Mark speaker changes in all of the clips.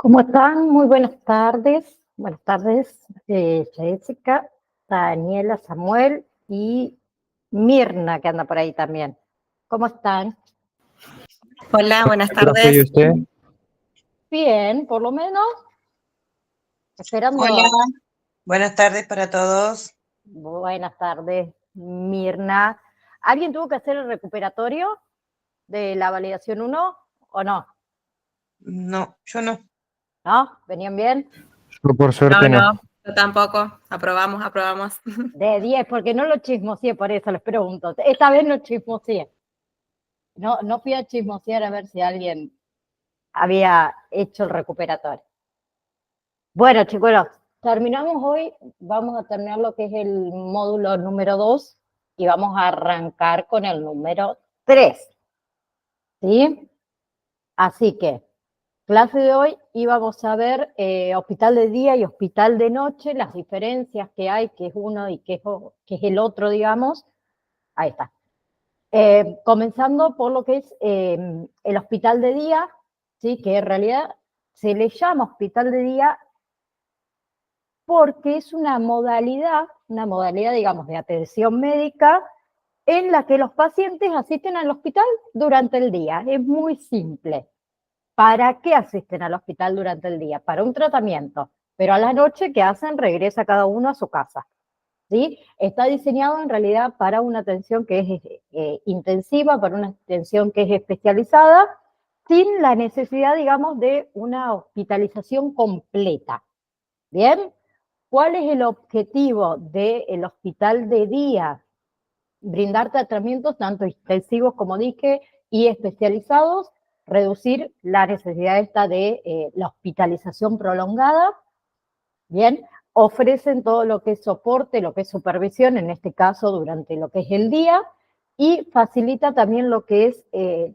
Speaker 1: ¿Cómo están? Muy buenas tardes. Buenas tardes, Jessica, Daniela, Samuel y Mirna, que anda por ahí también. ¿Cómo están?
Speaker 2: Hola, buenas
Speaker 3: Profe, ¿y
Speaker 2: tardes.
Speaker 3: usted?
Speaker 1: Bien, por lo menos. Esperando.
Speaker 2: Hola, buenas tardes para todos.
Speaker 1: Buenas tardes, Mirna. ¿Alguien tuvo que hacer el recuperatorio de la validación 1 o no?
Speaker 2: No, yo no.
Speaker 1: ¿No? ¿Venían bien?
Speaker 3: Yo por suerte no.
Speaker 2: Yo tampoco. Aprobamos.
Speaker 1: De 10, porque no lo chismoseé, por eso les pregunto. Esta vez no chismoseé. No fui a chismosear a ver si alguien había hecho el recuperatorio. Bueno, chicos, terminamos hoy. Vamos a terminar lo que es el módulo número 2 y vamos a arrancar con el número 3. ¿Sí? Así que, clase de hoy íbamos a ver hospital de día y hospital de noche, las diferencias que hay, que es uno y que es el otro, digamos. Ahí está. Comenzando por lo que es el hospital de día, ¿sí? Que en realidad se le llama hospital de día porque es una modalidad, digamos, de atención médica en la que los pacientes asisten al hospital durante el día. Es muy simple. ¿Para qué asisten al hospital durante el día? Para un tratamiento. Pero a la noche, ¿qué hacen? Regresa cada uno a su casa. ¿Sí? Está diseñado en realidad para una atención que es intensiva, para una atención que es especializada, sin la necesidad, digamos, de una hospitalización completa. ¿Bien? ¿Cuál es el objetivo del hospital de día? Brindar tratamientos tanto intensivos, como dije, y especializados, reducir la necesidad esta de la hospitalización prolongada. Bien, ofrecen todo lo que es soporte, lo que es supervisión, en este caso durante lo que es el día, y facilita también lo que es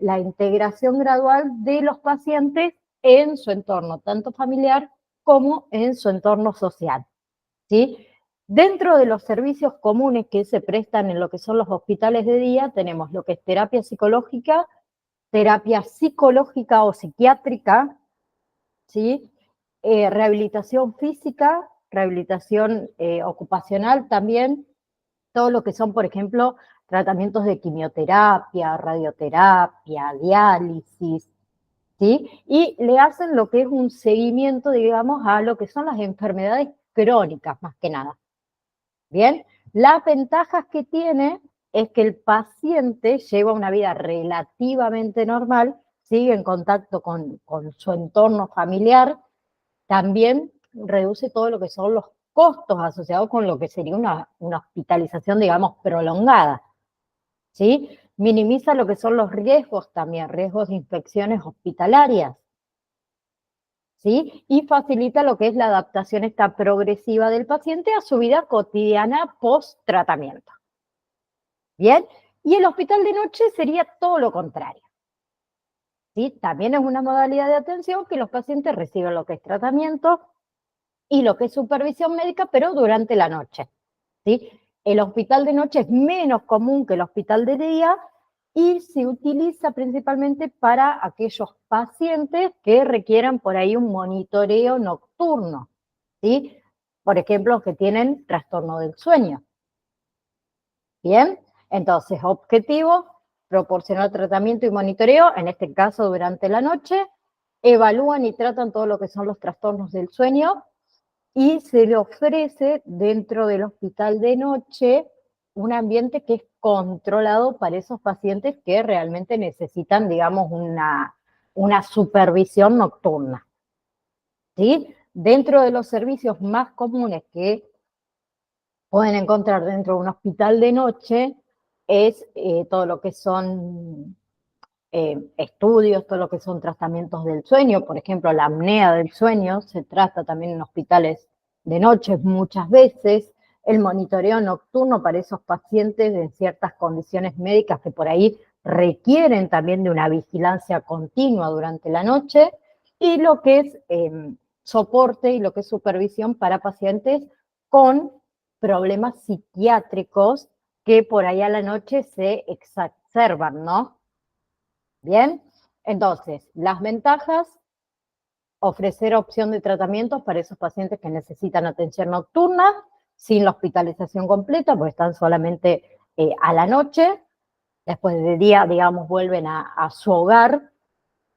Speaker 1: la integración gradual de los pacientes en su entorno, tanto familiar como en su entorno social. ¿Sí? Dentro de los servicios comunes que se prestan en lo que son los hospitales de día, tenemos lo que es terapia psicológica o psiquiátrica, ¿sí? Rehabilitación física, rehabilitación ocupacional también, todo lo que son, por ejemplo, tratamientos de quimioterapia, radioterapia, diálisis, ¿sí? Y le hacen lo que es un seguimiento, digamos, a lo que son las enfermedades crónicas, más que nada. Bien, las ventajas que tiene es que el paciente lleva una vida relativamente normal, sigue en contacto con su entorno familiar, también reduce todo lo que son los costos asociados con lo que sería una hospitalización, digamos, prolongada, ¿sí? Minimiza lo que son los riesgos también, riesgos de infecciones hospitalarias, ¿sí? Y facilita lo que es la adaptación esta progresiva del paciente a su vida cotidiana post-tratamiento. ¿Bien? Y el hospital de noche sería todo lo contrario. ¿Sí? También es una modalidad de atención que los pacientes reciben lo que es tratamiento y lo que es supervisión médica, pero durante la noche. ¿Sí? El hospital de noche es menos común que el hospital de día y se utiliza principalmente para aquellos pacientes que requieran por ahí un monitoreo nocturno, ¿sí? Por ejemplo, que tienen trastorno del sueño. Bien, entonces, objetivo, proporcionar tratamiento y monitoreo, en este caso durante la noche, evalúan y tratan todo lo que son los trastornos del sueño y se le ofrece dentro del hospital de noche un ambiente que es controlado para esos pacientes que realmente necesitan, digamos, una supervisión nocturna. ¿Sí? Dentro de los servicios más comunes que pueden encontrar dentro de un hospital de noche es todo lo que son estudios, todo lo que son tratamientos del sueño, por ejemplo, la apnea del sueño se trata también en hospitales de noche muchas veces, el monitoreo nocturno para esos pacientes en ciertas condiciones médicas que por ahí requieren también de una vigilancia continua durante la noche, y lo que es soporte y lo que es supervisión para pacientes con problemas psiquiátricos que por ahí a la noche se exacerban, ¿no? Bien, entonces, las ventajas, ofrecer opción de tratamientos para esos pacientes que necesitan atención nocturna, sin la hospitalización completa, porque están solamente a la noche. Después de día, digamos, vuelven a su hogar.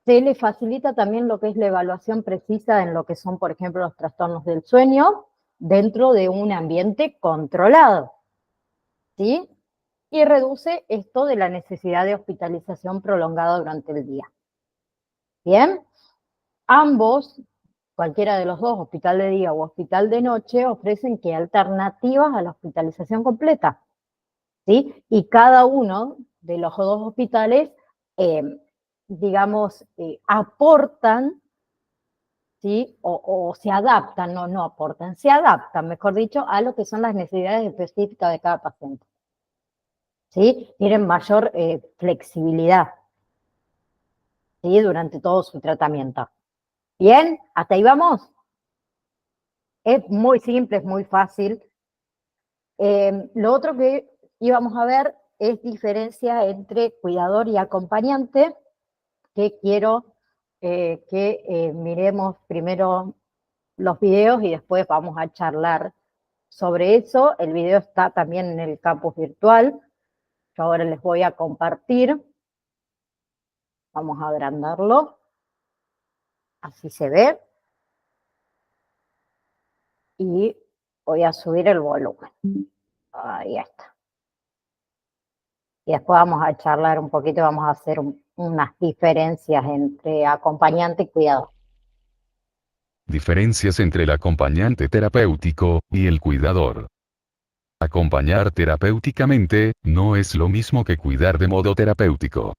Speaker 1: Se le facilita también lo que es la evaluación precisa en lo que son, por ejemplo, los trastornos del sueño, dentro de un ambiente controlado, ¿sí? Y reduce esto de la necesidad de hospitalización prolongada durante el día. Bien, ambos, cualquiera de los dos, hospital de día o hospital de noche, ofrecen que alternativas a la hospitalización completa, ¿sí? Y cada uno de los dos hospitales, digamos, aportan, ¿sí? O se adaptan, no aportan, se adaptan, mejor dicho, a lo que son las necesidades específicas de cada paciente, ¿sí? Tienen mayor flexibilidad, ¿sí? Durante todo su tratamiento. ¿Bien? ¿Hasta ahí vamos? Es muy simple, es muy fácil. Lo otro que íbamos a ver es diferencia entre cuidador y acompañante, que quiero que miremos primero los videos y después vamos a charlar sobre eso. El video está también en el campus virtual. Yo ahora les voy a compartir. Vamos a agrandarlo. Así se ve. Y voy a subir el volumen. Ahí está. Y después vamos a charlar un poquito, vamos a hacer unas diferencias entre acompañante y cuidador.
Speaker 4: Diferencias entre el acompañante terapéutico y el cuidador. Acompañar terapéuticamente no es lo mismo que cuidar de modo terapéutico.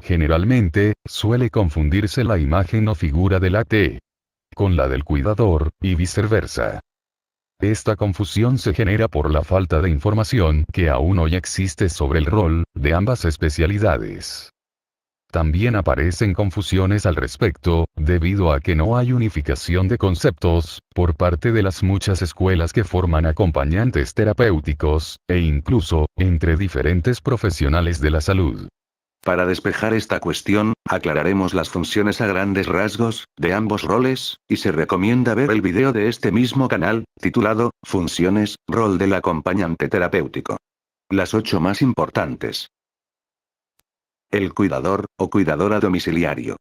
Speaker 4: Generalmente, suele confundirse la imagen o figura del AT con la del cuidador, y viceversa. Esta confusión se genera por la falta de información que aún hoy existe sobre el rol de ambas especialidades. También aparecen confusiones al respecto, debido a que no hay unificación de conceptos, por parte de las muchas escuelas que forman acompañantes terapéuticos, e incluso, entre diferentes profesionales de la salud.
Speaker 5: Para despejar esta cuestión, aclararemos las funciones a grandes rasgos, de ambos roles, y se recomienda ver el video de este mismo canal, titulado, Funciones, rol del acompañante terapéutico. Las 8 más importantes. El cuidador, o cuidadora domiciliario.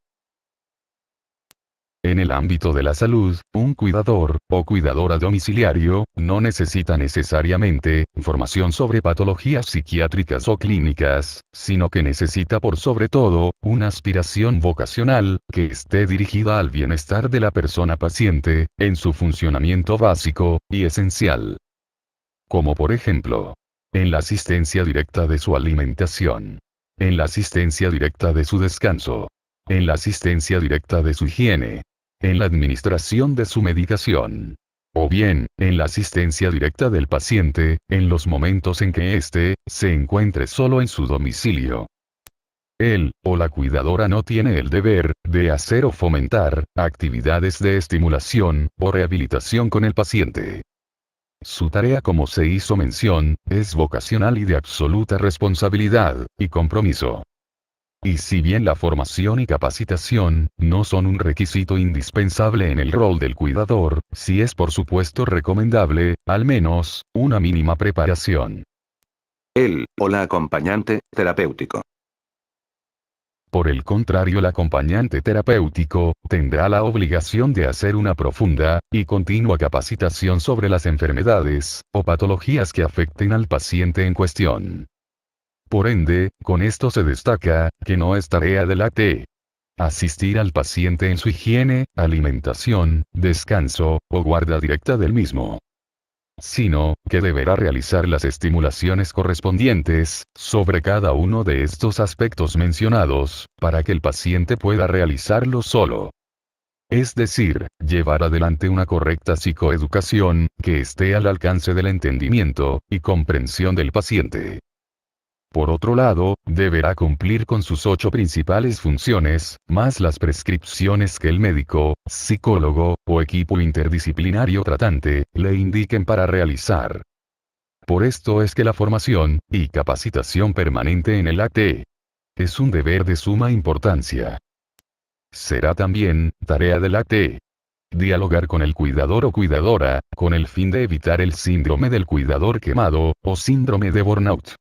Speaker 4: En el ámbito de la salud, un cuidador, o cuidadora domiciliario, no necesita necesariamente información sobre patologías psiquiátricas o clínicas, sino que necesita por sobre todo, una aspiración vocacional, que esté dirigida al bienestar de la persona paciente, en su funcionamiento básico, y esencial. Como por ejemplo, en la asistencia directa de su alimentación. En la asistencia directa de su descanso. En la asistencia directa de su higiene. En la administración de su medicación. O bien, en la asistencia directa del paciente, en los momentos en que éste se encuentre solo en su domicilio. Él, o la cuidadora no tiene el deber de hacer o fomentar actividades de estimulación o rehabilitación con el paciente. Su tarea, como se hizo mención, es vocacional y de absoluta responsabilidad y compromiso. Y si bien la formación y capacitación no son un requisito indispensable en el rol del cuidador, sí es por supuesto recomendable, al menos, una mínima preparación.
Speaker 5: El, o la acompañante, terapéutico.
Speaker 4: Por el contrario, el acompañante terapéutico tendrá la obligación de hacer una profunda y continua capacitación sobre las enfermedades o patologías que afecten al paciente en cuestión. Por ende, con esto se destaca que no es tarea del AT asistir al paciente en su higiene, alimentación, descanso o guarda directa del mismo, sino que deberá realizar las estimulaciones correspondientes sobre cada uno de estos aspectos mencionados, para que el paciente pueda realizarlo solo. Es decir, llevar adelante una correcta psicoeducación, que esté al alcance del entendimiento y comprensión del paciente. Por otro lado, deberá cumplir con sus 8 principales funciones, más las prescripciones que el médico, psicólogo, o equipo interdisciplinario tratante, le indiquen para realizar. Por esto es que la formación y capacitación permanente en el AT es un deber de suma importancia. Será también tarea del AT. Dialogar con el cuidador o cuidadora, con el fin de evitar el síndrome del cuidador quemado, o síndrome de burnout.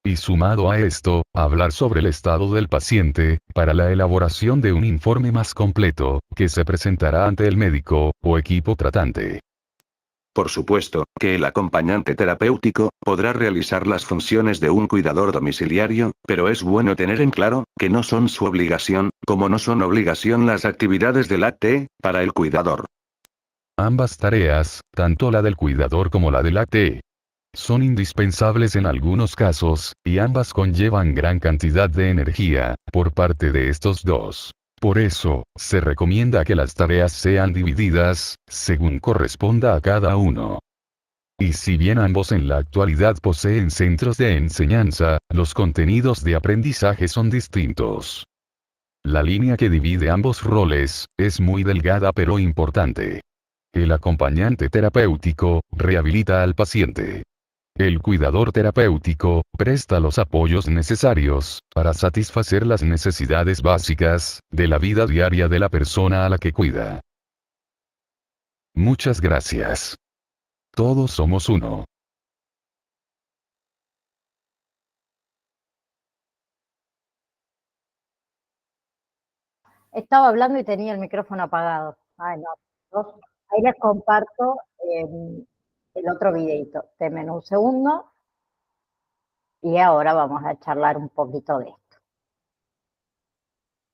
Speaker 4: Y sumado a esto, hablar sobre el estado del paciente, para la elaboración de un informe más completo, que se presentará ante el médico, o equipo tratante.
Speaker 5: Por supuesto, que el acompañante terapéutico podrá realizar las funciones de un cuidador domiciliario, pero es bueno tener en claro que no son su obligación, como no son obligación las actividades del AT para el cuidador.
Speaker 4: Ambas tareas, tanto la del cuidador como la del AT, son indispensables en algunos casos, y ambas conllevan gran cantidad de energía, por parte de estos dos. Por eso, se recomienda que las tareas sean divididas, según corresponda a cada uno. Y si bien ambos en la actualidad poseen centros de enseñanza, los contenidos de aprendizaje son distintos. La línea que divide ambos roles, es muy delgada pero importante. El acompañante terapéutico, rehabilita al paciente. El cuidador terapéutico, presta los apoyos necesarios, para satisfacer las necesidades básicas, de la vida diaria de la persona a la que cuida. Muchas gracias. Todos somos uno.
Speaker 1: Estaba hablando y tenía el micrófono apagado. Ay, no. Ahí les comparto el otro videito. Denme un segundo. Y ahora vamos a charlar un poquito de esto.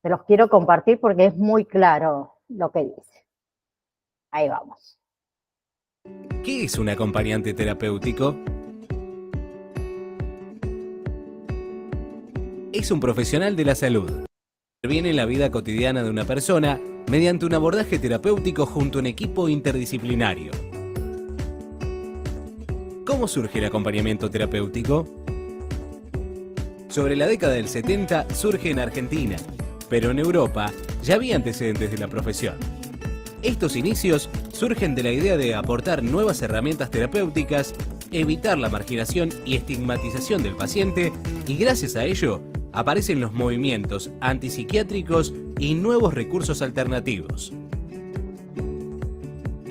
Speaker 1: Se los quiero compartir porque es muy claro lo que dice. Ahí vamos.
Speaker 6: ¿Qué es un acompañante terapéutico? Es un profesional de la salud. Interviene en la vida cotidiana de una persona mediante un abordaje terapéutico junto a un equipo interdisciplinario. ¿Cómo surge el acompañamiento terapéutico? Sobre la década del 70 surge en Argentina, pero en Europa ya había antecedentes de la profesión. Estos inicios surgen de la idea de aportar nuevas herramientas terapéuticas, evitar la marginación y estigmatización del paciente, y gracias a ello aparecen los movimientos antipsiquiátricos y nuevos recursos alternativos.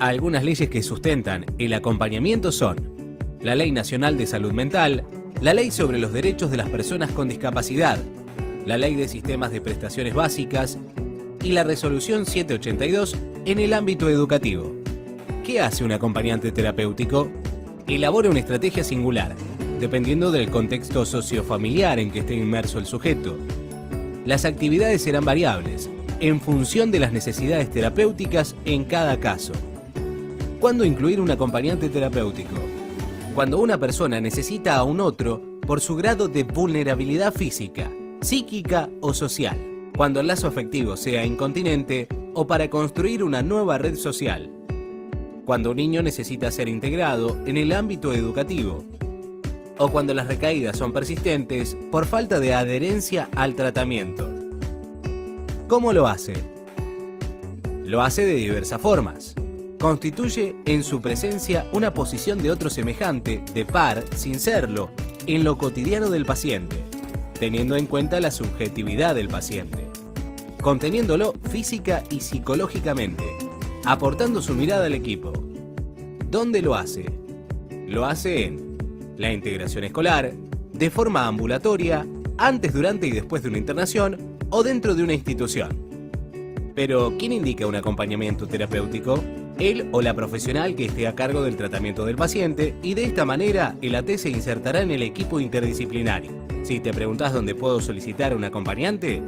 Speaker 6: Algunas leyes que sustentan el acompañamiento son la Ley Nacional de Salud Mental, la Ley sobre los Derechos de las Personas con Discapacidad, la Ley de Sistemas de Prestaciones Básicas y la Resolución 782 en el ámbito educativo. ¿Qué hace un acompañante terapéutico? Elabora una estrategia singular, dependiendo del contexto sociofamiliar en que esté inmerso el sujeto. Las actividades serán variables, en función de las necesidades terapéuticas en cada caso. ¿Cuándo incluir un acompañante terapéutico? Cuando una persona necesita a un otro por su grado de vulnerabilidad física, psíquica o social, cuando el lazo afectivo sea incontinente o para construir una nueva red social, cuando un niño necesita ser integrado en el ámbito educativo, o cuando las recaídas son persistentes por falta de adherencia al tratamiento. ¿Cómo lo hace? Lo hace de diversas formas. Constituye en su presencia una posición de otro semejante, de par, sin serlo, en lo cotidiano del paciente, teniendo en cuenta la subjetividad del paciente, conteniéndolo física y psicológicamente, aportando su mirada al equipo. ¿Dónde lo hace? Lo hace en la integración escolar, de forma ambulatoria, antes, durante y después de una internación, o dentro de una institución. Pero, ¿quién indica un acompañamiento terapéutico? Él o la profesional que esté a cargo del tratamiento del paciente, y de esta manera el AT se insertará en el equipo interdisciplinario. Si te preguntás dónde puedo solicitar un acompañante,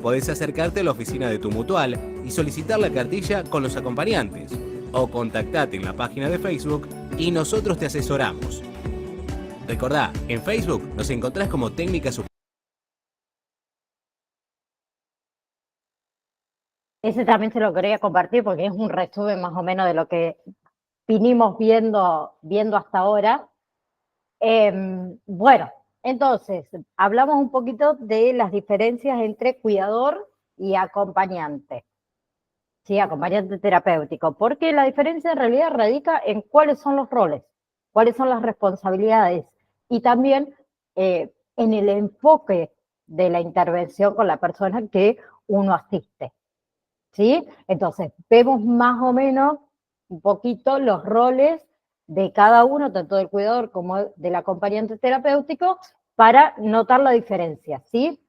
Speaker 6: podés acercarte a la oficina de tu mutual y solicitar la cartilla con los acompañantes, o contactate en la página de Facebook y nosotros te asesoramos. Recordá, en Facebook nos encontrás como Técnicas.
Speaker 1: Ese también se lo quería compartir porque es un resumen más o menos de lo que vinimos viendo hasta ahora. Bueno, entonces, hablamos un poquito de las diferencias entre cuidador y acompañante. Sí, acompañante terapéutico, porque la diferencia en realidad radica en cuáles son los roles, cuáles son las responsabilidades y también en el enfoque de la intervención con la persona que uno asiste. ¿Sí? Entonces, vemos más o menos un poquito los roles de cada uno, tanto del cuidador como del acompañante terapéutico, para notar la diferencia, ¿sí?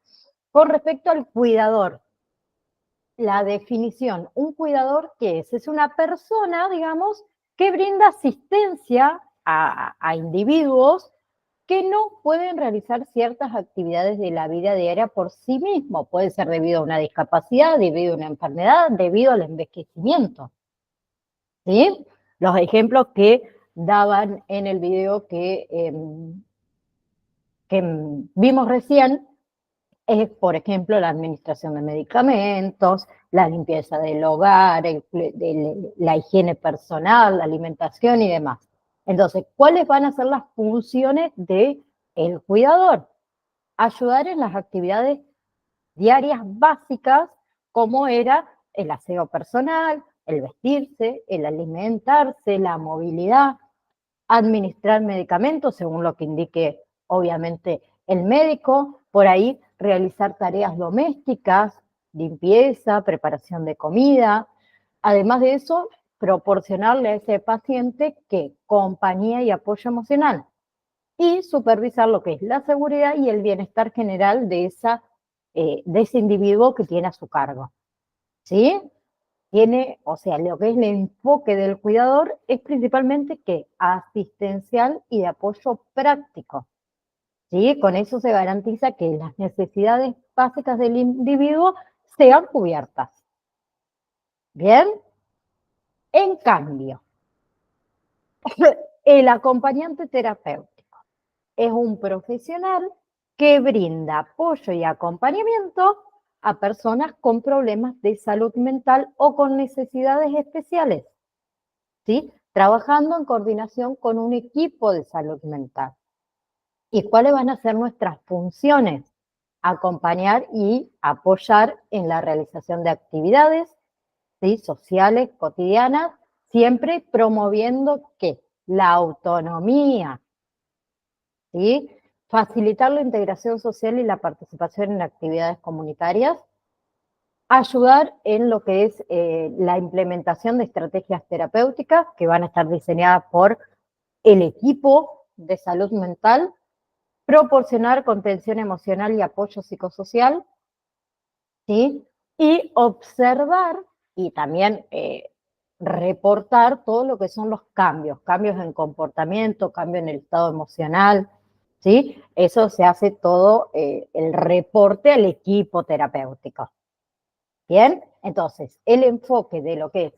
Speaker 1: Con respecto al cuidador, la definición, un cuidador, ¿qué es? Es una persona, digamos, que brinda asistencia a individuos que no pueden realizar ciertas actividades de la vida diaria por sí mismo. Puede ser debido a una discapacidad, debido a una enfermedad, debido al envejecimiento. ¿Sí? Los ejemplos que daban en el video que vimos recién es, por ejemplo, la administración de medicamentos, la limpieza del hogar, la higiene personal, la alimentación y demás. Entonces, ¿cuáles van a ser las funciones del cuidador? Ayudar en las actividades diarias básicas, como era el aseo personal, el vestirse, el alimentarse, la movilidad, administrar medicamentos según lo que indique, obviamente, el médico, por ahí realizar tareas domésticas, limpieza, preparación de comida. Además de eso, proporcionarle a ese paciente que compañía y apoyo emocional y supervisar lo que es la seguridad y el bienestar general de ese individuo que tiene a su cargo. ¿Sí? Tiene, o sea, lo que es el enfoque del cuidador es principalmente que asistencial y de apoyo práctico. ¿Sí? Con eso se garantiza que las necesidades básicas del individuo sean cubiertas. ¿Bien? En cambio, el acompañante terapéutico es un profesional que brinda apoyo y acompañamiento a personas con problemas de salud mental o con necesidades especiales, ¿sí? Trabajando en coordinación con un equipo de salud mental. ¿Y cuáles van a ser nuestras funciones? Acompañar y apoyar en la realización de actividades, ¿sí? Sociales, cotidianas, siempre promoviendo ¿qué? La autonomía, ¿sí? Facilitar la integración social y la participación en actividades comunitarias, ayudar en lo que es la implementación de estrategias terapéuticas que van a estar diseñadas por el equipo de salud mental, proporcionar contención emocional y apoyo psicosocial, ¿sí? Y observar y también reportar todo lo que son los cambios en comportamiento, cambios en el estado emocional, ¿sí? Eso se hace todo el reporte al equipo terapéutico. ¿Bien? Entonces, el enfoque de lo que es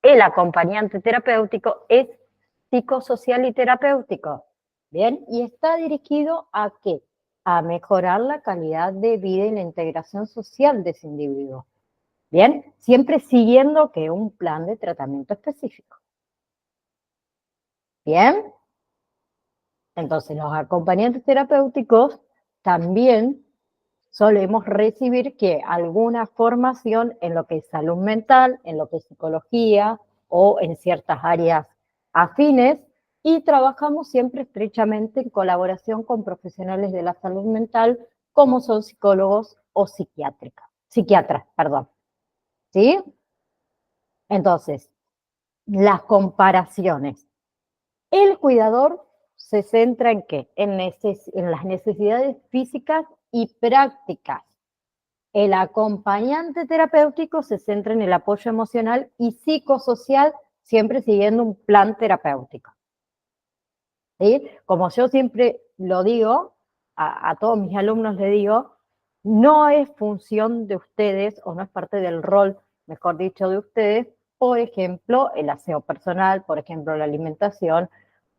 Speaker 1: el acompañante terapéutico es psicosocial y terapéutico. ¿Bien? Y está dirigido ¿a qué? A mejorar la calidad de vida y la integración social de ese individuo. ¿Bien? Siempre siguiendo que un plan de tratamiento específico. ¿Bien? Entonces, los acompañantes terapéuticos también solemos recibir que alguna formación en lo que es salud mental, en lo que es psicología o en ciertas áreas afines y trabajamos siempre estrechamente en colaboración con profesionales de la salud mental como son psicólogos o psiquiatras, perdón. ¿Sí? Entonces, las comparaciones. El cuidador se centra en ¿qué? En las necesidades físicas y prácticas. El acompañante terapéutico se centra en el apoyo emocional y psicosocial, siempre siguiendo un plan terapéutico. ¿Sí? Como yo siempre lo digo, a todos mis alumnos les digo, no es función de ustedes, o no es parte del rol, mejor dicho, de ustedes, por ejemplo, el aseo personal, por ejemplo, la alimentación,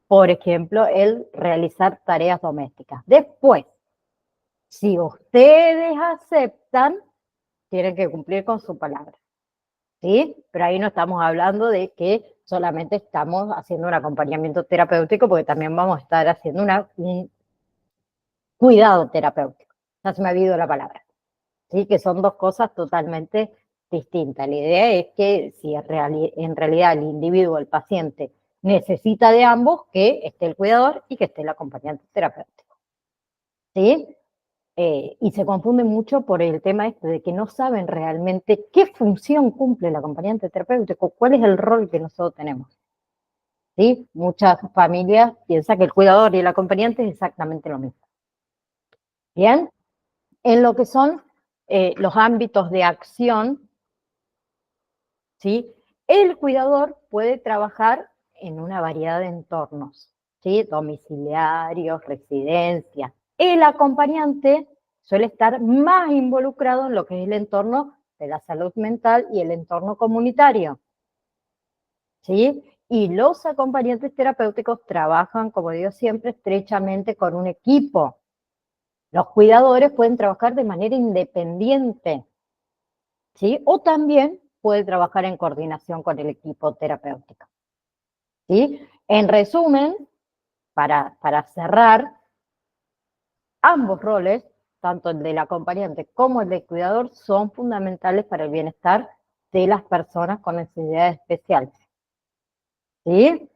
Speaker 1: por ejemplo, el realizar tareas domésticas. Después, si ustedes aceptan, tienen que cumplir con su palabra, ¿sí? Pero ahí no estamos hablando de que solamente estamos haciendo un acompañamiento terapéutico, porque también vamos a estar haciendo un cuidado terapéutico. Ya se me ha olvidado la palabra, ¿sí? Que son dos cosas totalmente distintas. La idea es que si en realidad el individuo, el paciente, necesita de ambos, que esté el cuidador y que esté el acompañante terapéutico, ¿sí? y se confunden mucho por el tema este de que no saben realmente qué función cumple el acompañante terapéutico, cuál es el rol que nosotros tenemos. ¿Sí? Muchas familias piensan que el cuidador y el acompañante es exactamente lo mismo. Bien, en lo que son los ámbitos de acción, ¿sí? El cuidador puede trabajar en una variedad de entornos, ¿sí? Domiciliarios, residencias. El acompañante suele estar más involucrado en lo que es el entorno de la salud mental y el entorno comunitario, ¿sí? Y los acompañantes terapéuticos trabajan, como digo siempre, estrechamente con un equipo. Los cuidadores pueden trabajar de manera independiente, ¿sí? O también pueden trabajar en coordinación con el equipo terapéutico, ¿sí? En resumen, para cerrar, ambos roles, tanto el del acompañante como el del cuidador, son fundamentales para el bienestar de las personas con necesidades especiales, ¿sí?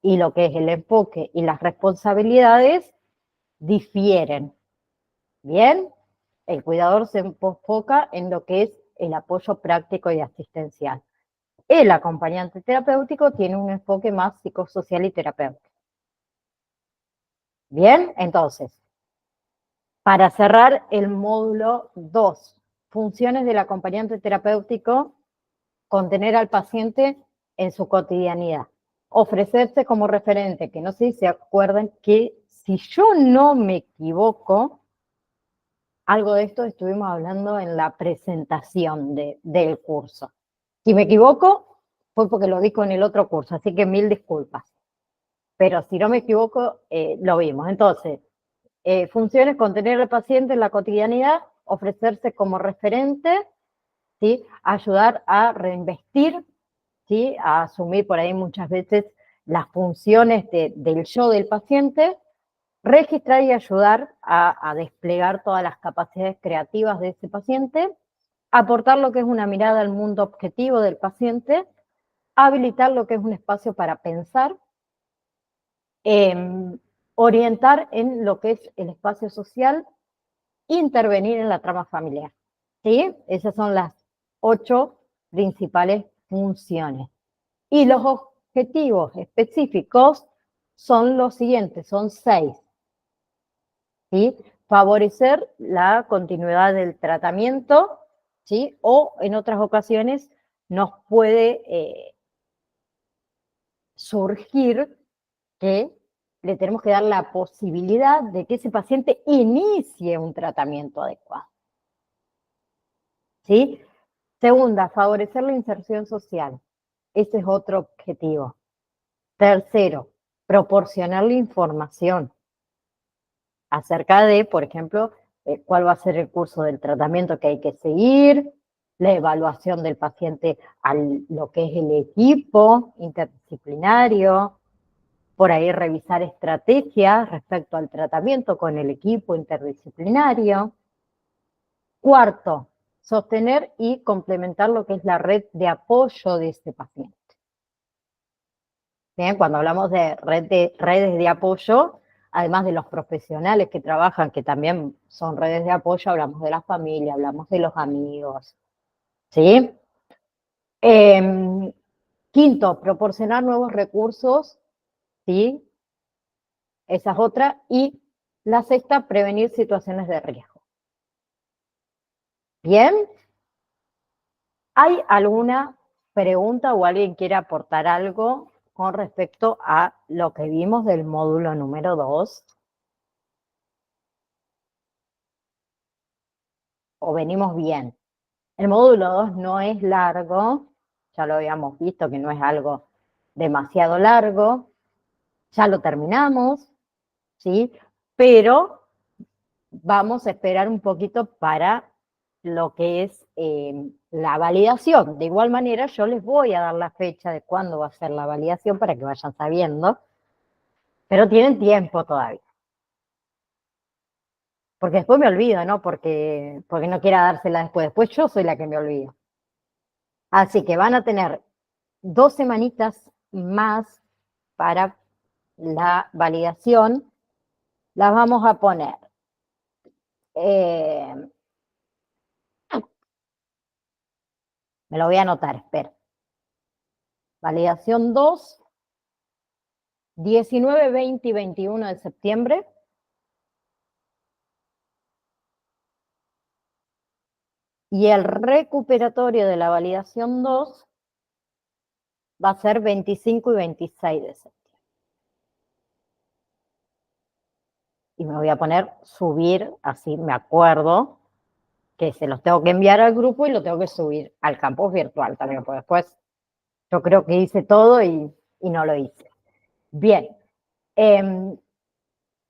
Speaker 1: Y lo que es el enfoque y las responsabilidades difieren. Bien, el cuidador se enfoca en lo que es el apoyo práctico y asistencial. El acompañante terapéutico tiene un enfoque más psicosocial y terapéutico. Bien, entonces, para cerrar el módulo 2, funciones del acompañante terapéutico, contener al paciente en su cotidianidad, ofrecerse como referente, que no sé si se acuerdan que si yo no me equivoco, algo de esto estuvimos hablando en la presentación del curso. Si me equivoco, fue porque lo dijo en el otro curso, así que 1000 disculpas. Pero si no me equivoco, lo vimos. Entonces, funciones, contener al paciente en la cotidianidad, ofrecerse como referente, ¿sí? Ayudar a reinvestir, ¿sí? A asumir por ahí muchas veces las funciones del yo del paciente, registrar y ayudar a desplegar todas las capacidades creativas de ese paciente, aportar lo que es una mirada al mundo objetivo del paciente, habilitar lo que es un espacio para pensar, orientar en lo que es el espacio social, intervenir en la trama familiar. ¿Sí? Esas son las 8 principales funciones. Y los objetivos específicos son los siguientes, son 6. ¿Sí? Favorecer la continuidad del tratamiento, ¿sí? O en otras ocasiones nos puede surgir que le tenemos que dar la posibilidad de que ese paciente inicie un tratamiento adecuado. ¿Sí? Segunda, favorecer la inserción social. Ese es otro objetivo. Tercero, proporcionarle información acerca de, por ejemplo, cuál va a ser el curso del tratamiento que hay que seguir, la evaluación del paciente a lo que es el equipo interdisciplinario, por ahí revisar estrategias respecto al tratamiento con el equipo interdisciplinario. Cuarto, sostener y complementar lo que es la red de apoyo de este paciente. Bien, cuando hablamos de redes de apoyo, además de los profesionales que trabajan, que también son redes de apoyo, hablamos de la familia, hablamos de los amigos, ¿sí? Quinto, proporcionar nuevos recursos, ¿sí? Esa es otra. Y la sexta, prevenir situaciones de riesgo. Bien. ¿Hay alguna pregunta o alguien quiere aportar algo con respecto a lo que vimos del módulo número 2? ¿O venimos bien? El módulo 2 no es largo, ya lo habíamos visto que no es algo demasiado largo, ya lo terminamos, ¿sí? Pero vamos a esperar un poquito para lo que es la validación. De igual manera, yo les voy a dar la fecha de cuándo va a ser la validación para que vayan sabiendo, pero tienen tiempo todavía. Porque después me olvido, ¿no? Porque no quiera dársela después yo soy la que me olvido. Así que van a tener 2 semanitas más para la validación. Las vamos a poner eh, me lo voy a anotar, espera. Validación 2, 19, 20 y 21 de septiembre. Y el recuperatorio de la validación 2 va a ser 25 y 26 de septiembre. Y me voy a poner subir, así me acuerdo que se los tengo que enviar al grupo y lo tengo que subir al campus virtual también, porque después yo creo que hice todo y no lo hice. Bien.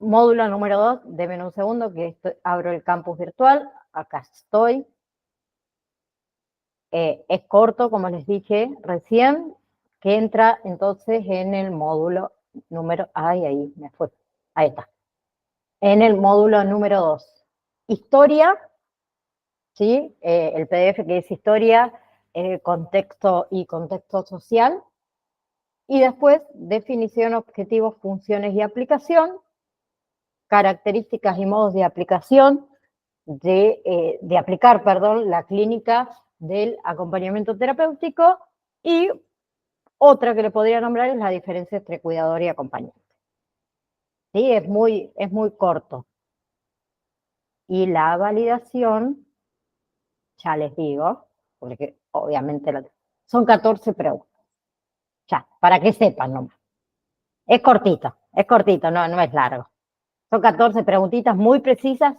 Speaker 1: Módulo número 2, denme un segundo que abro el campus virtual. Acá estoy. Es corto, como les dije recién, que entra entonces en el módulo número... Ay, ahí me fue. Ahí está. En el módulo número 2. Historia, ¿sí? El PDF que es historia, contexto y contexto social. Y después, definición, objetivos, funciones y aplicación, características y modos de aplicación, de aplicar, perdón, la clínica del acompañamiento terapéutico, y otra que le podría nombrar es la diferencia entre cuidador y acompañante. ¿Sí? Es muy corto. Y la validación, ya les digo, porque obviamente son 14 preguntas. Ya, para que sepan nomás. Es cortito, no es largo. Son 14 preguntitas muy precisas.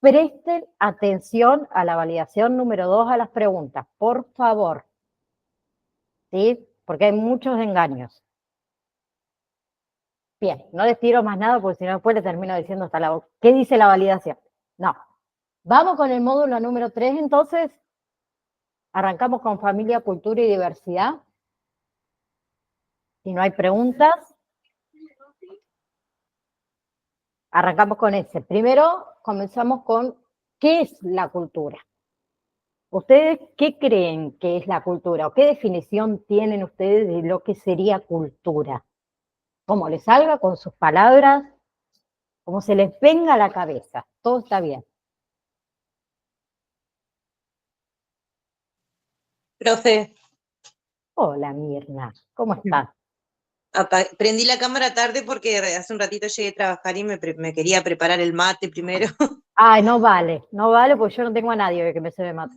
Speaker 1: Presten atención a la validación número 2, a las preguntas, por favor. ¿Sí? Porque hay muchos engaños. Bien, no les tiro más nada porque si no después les termino diciendo hasta la boca. ¿Qué dice la validación? No. Vamos con el módulo número 3, entonces. Arrancamos con familia, cultura y diversidad. Si no hay preguntas, arrancamos con ese. Primero comenzamos con ¿qué es la cultura? ¿Ustedes qué creen que es la cultura? ¿O qué definición tienen ustedes de lo que sería cultura? Como les salga, con sus palabras, como se les venga a la cabeza. Todo está bien.
Speaker 2: Profe,
Speaker 1: Hola, Mirna. ¿Cómo estás?
Speaker 2: prendí la cámara tarde porque hace un ratito llegué a trabajar y me quería preparar el mate primero.
Speaker 1: Ay, no vale, porque yo no tengo a nadie que me se me mate.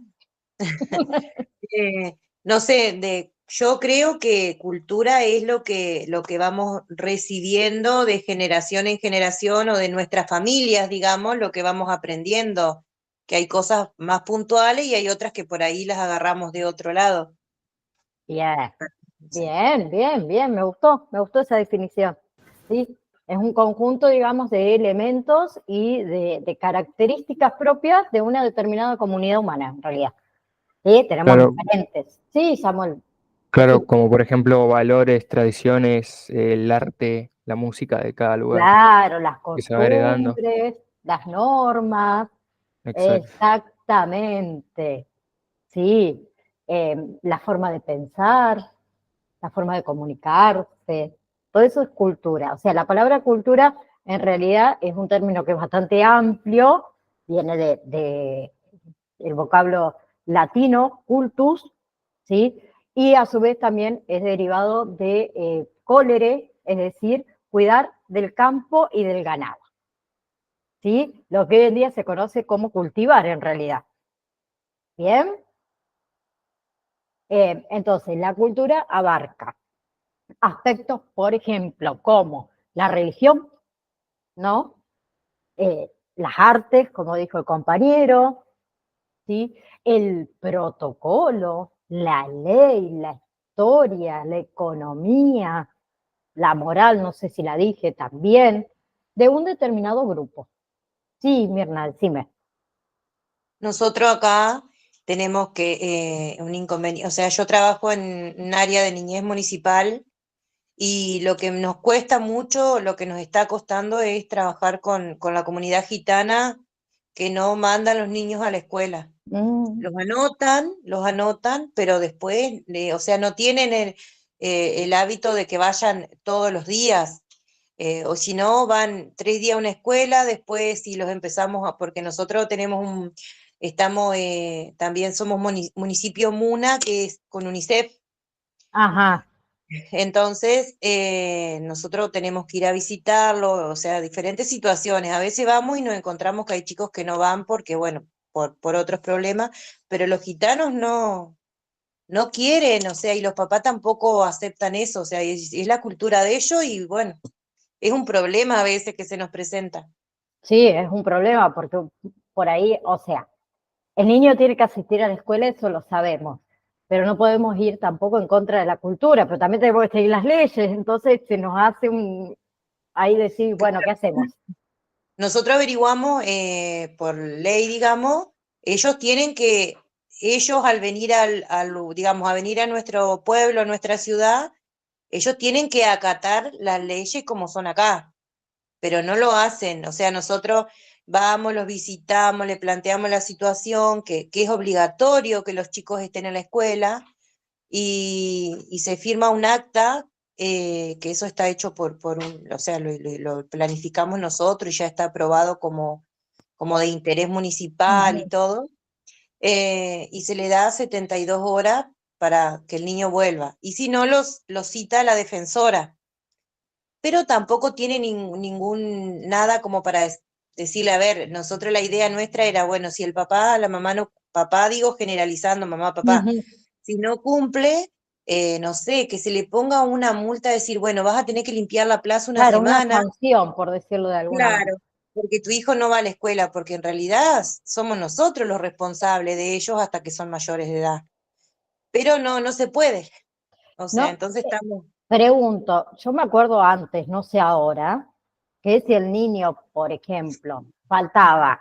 Speaker 2: No sé, yo creo que cultura es lo que vamos recibiendo de generación en generación o de nuestras familias, digamos, lo que vamos aprendiendo, que hay cosas más puntuales y hay otras que por ahí las agarramos de otro lado.
Speaker 1: Bien, me gustó esa definición. ¿Sí? Es un conjunto, digamos, de elementos y de características propias de una determinada comunidad humana, en realidad. ¿Sí? Tenemos diferentes. Sí, Samuel.
Speaker 3: Claro,
Speaker 1: Sí.
Speaker 3: como por ejemplo valores, tradiciones, el arte, la música de cada lugar
Speaker 1: Claro, las
Speaker 3: que se va heredando.
Speaker 1: costumbres, las normas,
Speaker 3: Exacto.
Speaker 1: exactamente. Sí, la forma de pensar, la forma de comunicarse, todo eso es cultura. O sea, la palabra cultura en realidad es un término que es bastante amplio, viene de el vocablo latino, cultus, ¿sí? Y a su vez también es derivado de colere, es decir, cuidar del campo y del ganado, ¿sí? Lo que hoy en día se conoce como cultivar en realidad. ¿Bien? Entonces, la cultura abarca aspectos, por ejemplo, como la religión, ¿no? Las artes, como dijo el compañero, ¿sí? El protocolo, la ley, la historia, la economía, la moral, no sé si la dije también, de un determinado grupo. Sí, Mirna, decime.
Speaker 2: Nosotros acá tenemos que un inconveniente, o sea, yo trabajo en un área de niñez municipal y lo que nos cuesta mucho, lo que nos está costando es trabajar con la comunidad gitana que no mandan los niños a la escuela. Los anotan, pero después, o sea, no tienen el hábito de que vayan todos los días. O si no, van 3 días a una escuela, después si los empezamos porque nosotros tenemos también somos municipio Muna, que es con UNICEF.
Speaker 1: Ajá.
Speaker 2: Entonces, nosotros tenemos que ir a visitarlo, o sea, diferentes situaciones. A veces vamos y nos encontramos que hay chicos que no van porque, bueno, por otros problemas, pero los gitanos no quieren, o sea, y los papás tampoco aceptan eso, o sea, es la cultura de ellos y, bueno, es un problema a veces que se nos presenta.
Speaker 1: Sí, es un problema porque por ahí, o sea, el niño tiene que asistir a la escuela, eso lo sabemos, pero no podemos ir tampoco en contra de la cultura, pero también tenemos que seguir las leyes, entonces se nos hace ahí decir, bueno, ¿qué hacemos?
Speaker 2: Nosotros averiguamos por ley, digamos, ellos al venir digamos, a venir a nuestro pueblo, a nuestra ciudad, ellos tienen que acatar las leyes como son acá, pero no lo hacen. O sea, nosotros vamos, los visitamos, le planteamos la situación, que es obligatorio que los chicos estén en la escuela, y se firma un acta, que eso está hecho o sea, lo planificamos nosotros y ya está aprobado como de interés municipal y todo, y se le da 72 horas para que el niño vuelva. Y si no, los cita la defensora, pero tampoco tiene nada como para decirle, a ver, nosotros la idea nuestra era, bueno, si el papá, la mamá no, papá digo generalizando, mamá, papá, si no cumple, no sé, que se le ponga una multa, decir, bueno, vas a tener que limpiar la plaza una
Speaker 1: Claro, una
Speaker 2: semana,
Speaker 1: sanción, por decirlo de alguna manera.
Speaker 2: claro, porque tu hijo no va a la escuela, porque en realidad somos nosotros los responsables de ellos hasta que son mayores de edad. Pero no se puede. O sea,
Speaker 1: No,
Speaker 2: entonces estamos...
Speaker 1: pregunto, yo me acuerdo antes, no sé ahora, que si el niño, por ejemplo, faltaba,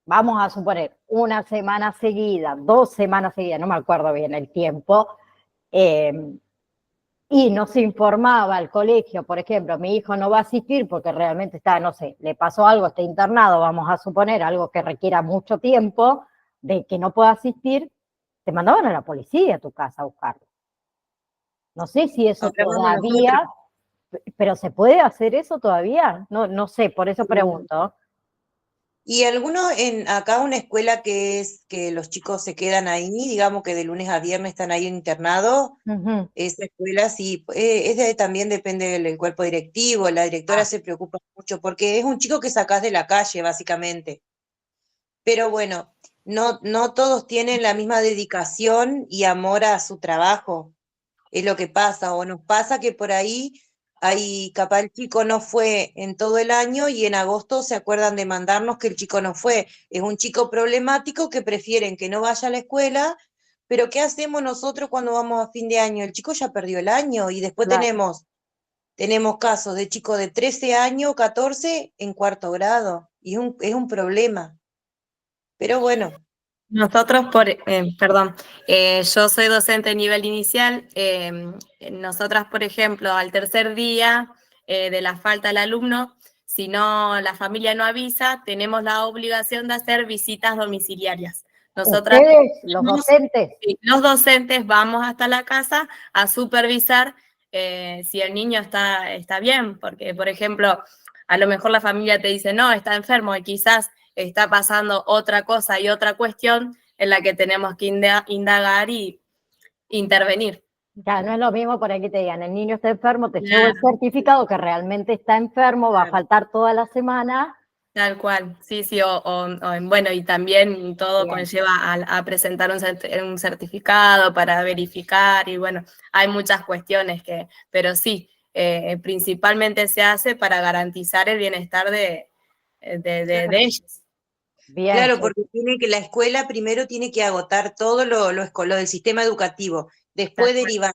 Speaker 1: vamos a suponer, una semana seguida, 2 semanas seguidas, no me acuerdo bien el tiempo, y no se informaba al colegio, por ejemplo, mi hijo no va a asistir porque realmente está, no sé, le pasó algo, está internado, vamos a suponer, algo que requiera mucho tiempo, de que no pueda asistir, te mandaban a la policía a tu casa a buscarlo. No sé si eso
Speaker 2: Ahora vamos
Speaker 1: todavía, pero ¿se puede hacer eso todavía? No sé, por eso pregunto.
Speaker 2: Y algunos acá una escuela que es que los chicos se quedan ahí, digamos que de lunes a viernes están ahí internados, esa escuela sí, también depende del cuerpo directivo, la directora se preocupa mucho porque es un chico que sacás de la calle básicamente. Pero bueno, no todos tienen la misma dedicación y amor a su trabajo, es lo que pasa, o nos pasa que por ahí capaz el chico no fue en todo el año y en agosto se acuerdan de mandarnos que el chico no fue. Es un chico problemático que prefieren que no vaya a la escuela, pero ¿qué hacemos nosotros cuando vamos a fin de año? El chico ya perdió el año y después
Speaker 1: Claro.
Speaker 2: tenemos casos de chicos de 13 años, 14 en cuarto grado, y es un problema. Pero bueno.
Speaker 7: Nosotros, perdón, yo soy docente de nivel inicial. Nosotras, por ejemplo, al tercer día de la falta del alumno, si no, la familia no avisa, tenemos la obligación de hacer visitas domiciliarias. Nosotras,
Speaker 1: ¿Ustedes, los docentes?
Speaker 7: los docentes, vamos hasta la casa a supervisar si el niño está bien, porque, por ejemplo, a lo mejor la familia te dice, no, está enfermo, y quizás está pasando otra cosa y otra cuestión en la que tenemos que indagar y intervenir.
Speaker 1: Ya, no es lo mismo por ahí que te digan, el niño está enfermo, te llevo el certificado que realmente está enfermo, va a faltar toda la semana.
Speaker 7: Tal cual, sí, bueno, y también todo
Speaker 1: Bien.
Speaker 7: conlleva a presentar un certificado para verificar, y bueno, hay muchas cuestiones pero sí, principalmente se hace para garantizar el bienestar de ellos.
Speaker 1: Bien,
Speaker 2: claro, porque la escuela primero tiene que agotar todo lo del sistema educativo, después derivar.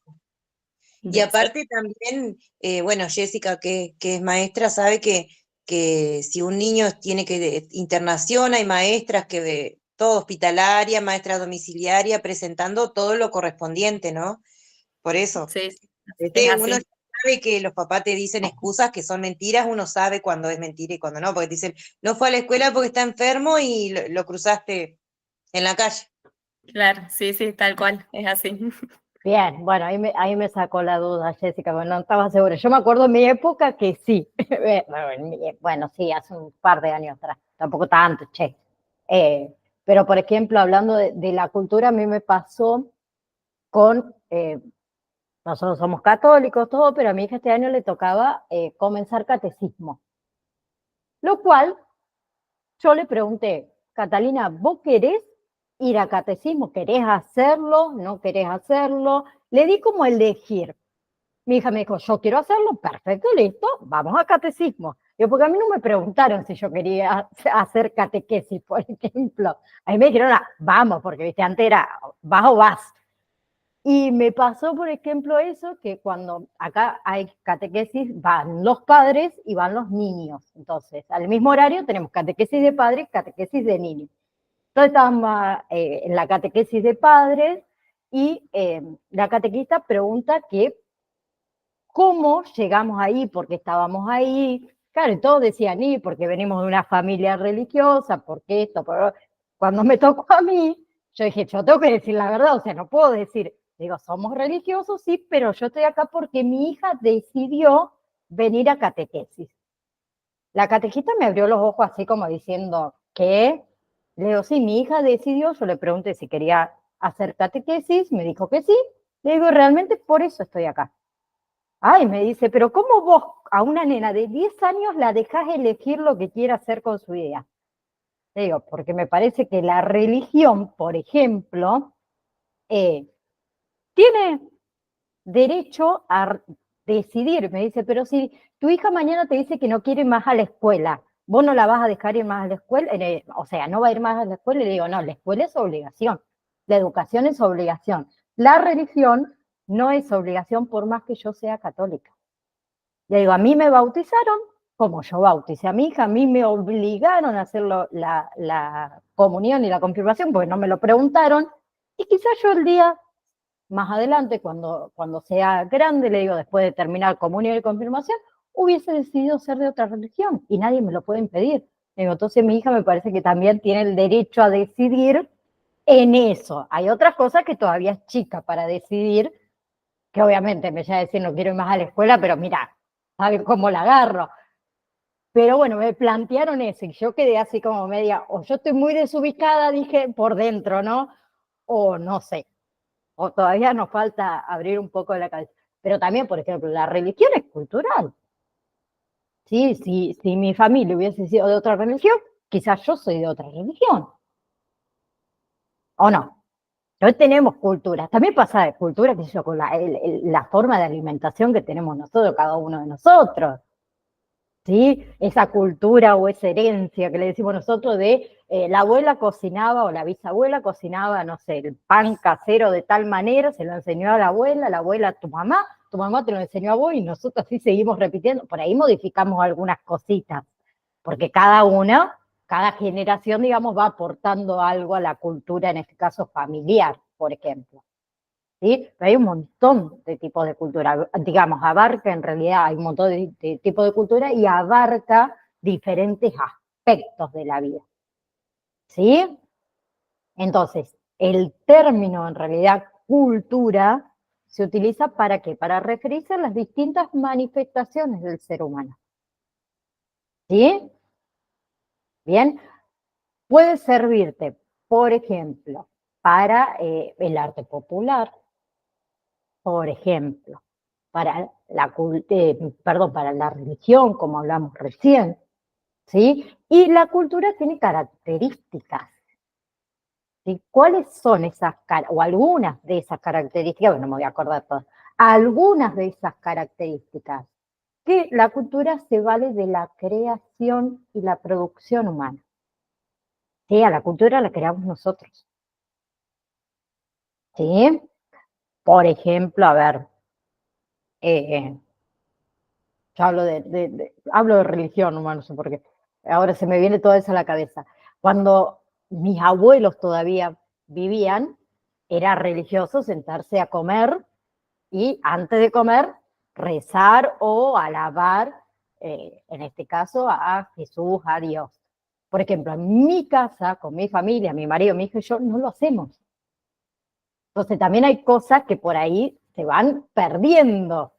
Speaker 2: Y aparte también, bueno, Jessica, que es maestra, sabe que si un niño tiene que internación, hay maestras todo hospitalaria, maestra domiciliaria, presentando todo lo correspondiente, ¿no? Por eso.
Speaker 7: Sí,
Speaker 2: Uno sabe que los papás te dicen excusas que son mentiras, uno sabe cuando es mentira y cuando no, porque te dicen, no fue a la escuela porque está enfermo y lo cruzaste en la calle.
Speaker 7: Claro, sí, tal cual, es así.
Speaker 1: Bien, bueno, ahí me sacó la duda, Jessica, pero no estaba segura. Yo me acuerdo en mi época que sí. Bueno, sí, hace un par de años atrás, tampoco tanto, che. Pero, por ejemplo, hablando de la cultura, a mí me pasó con, nosotros somos católicos, todo, pero a mi hija este año le tocaba comenzar catecismo. Lo cual, yo le pregunté, Catalina, ¿vos querés ir a catecismo? ¿Querés hacerlo? ¿No querés hacerlo? Le di como elegir. Mi hija me dijo, yo quiero hacerlo, perfecto, listo, vamos a catecismo. Yo, porque a mí no me preguntaron si yo quería hacer catequesis, por ejemplo. A mí me dijeron, vamos, porque viste, antes era, vas o vas. Y me pasó, por ejemplo, eso, que cuando acá hay catequesis, van los padres y van los niños. Entonces, al mismo horario tenemos catequesis de padres y catequesis de niños. Entonces estábamos en la catequesis de padres y la catequista pregunta que cómo llegamos ahí, porque estábamos ahí. Claro, y todos decían, y porque venimos de una familia religiosa, porque esto, por... Cuando me tocó a mí, yo dije, yo tengo que decir la verdad, o sea, no puedo decir, digo, somos religiosos, sí, pero yo estoy acá porque mi hija decidió venir a catequesis. La catequista me abrió los ojos así como diciendo, ¿qué? Le digo, sí, mi hija decidió, yo le pregunté si quería hacer catequesis, me dijo que sí, le digo, realmente por eso estoy acá. Ay, me dice, pero ¿cómo vos a una nena de 10 años la dejás elegir lo que quiera hacer con su idea? Le digo, porque me parece que la religión, por ejemplo, tiene derecho a decidir. Me dice, pero si tu hija mañana te dice que no quiere más a la escuela, ¿vos no la vas a dejar ir más a la escuela? O sea, ¿no va a ir más a la escuela? Y le digo, no, la escuela es obligación, la educación es obligación. La religión no es obligación por más que yo sea católica. Le digo, a mí me bautizaron, como yo bauticé a mi hija, a mí me obligaron a hacer la comunión y la confirmación, porque no me lo preguntaron, y quizás yo el día más adelante, cuando sea grande, le digo, después de terminar comunión y confirmación, hubiese decidido ser de otra religión, y nadie me lo puede impedir. Le digo, entonces mi hija me parece que también tiene el derecho a decidir en eso. Hay otras cosas que todavía es chica para decidir, que obviamente me llega a decir no quiero ir más a la escuela, pero mira, ¿sabe cómo la agarro? Pero bueno, me plantearon eso y yo quedé así como media, o yo estoy muy desubicada, dije, por dentro, ¿no? O no sé, o todavía nos falta abrir un poco la cabeza. Pero también, por ejemplo, la religión es cultural. ¿Sí? Si mi familia hubiese sido de otra religión, quizás yo soy de otra religión. ¿O no? Hoy tenemos culturas. También pasa de cultura, qué sé yo, con la forma de alimentación que tenemos nosotros, cada uno de nosotros. ¿Sí? Esa cultura o esa herencia que le decimos nosotros de la abuela cocinaba o la bisabuela cocinaba, no sé, el pan casero de tal manera, se lo enseñó a la abuela a tu mamá te lo enseñó a vos y nosotros sí seguimos repitiendo. Por ahí modificamos algunas cositas, porque cada generación, digamos, va aportando algo a la cultura, en este caso familiar, por ejemplo. ¿Sí? Pero hay un montón de tipos de cultura, digamos, abarca en realidad, hay un montón de tipos de cultura y abarca diferentes aspectos de la vida. ¿Sí? Entonces, el término en realidad cultura se utiliza ¿para qué? Para referirse a las distintas manifestaciones del ser humano. ¿Sí? Bien, puede servirte, por ejemplo, para el arte popular, por ejemplo, para para la religión, como hablamos recién, ¿sí? Y la cultura tiene características, ¿sí? ¿Cuáles son esas o algunas de esas características? Bueno, no me voy a acordar todas. Algunas de esas características, que la cultura se vale de la creación y la producción humana. Sí, a la cultura la creamos nosotros. ¿Sí? Por ejemplo, a ver, yo hablo de religión, no sé por qué. Ahora se me viene todo eso a la cabeza. Cuando mis abuelos todavía vivían, era religioso sentarse a comer y antes de comer rezar o alabar, en este caso, a Jesús, a Dios. Por ejemplo, en mi casa, con mi familia, mi marido, mi hijo y yo, no lo hacemos. Entonces también hay cosas que por ahí se van perdiendo.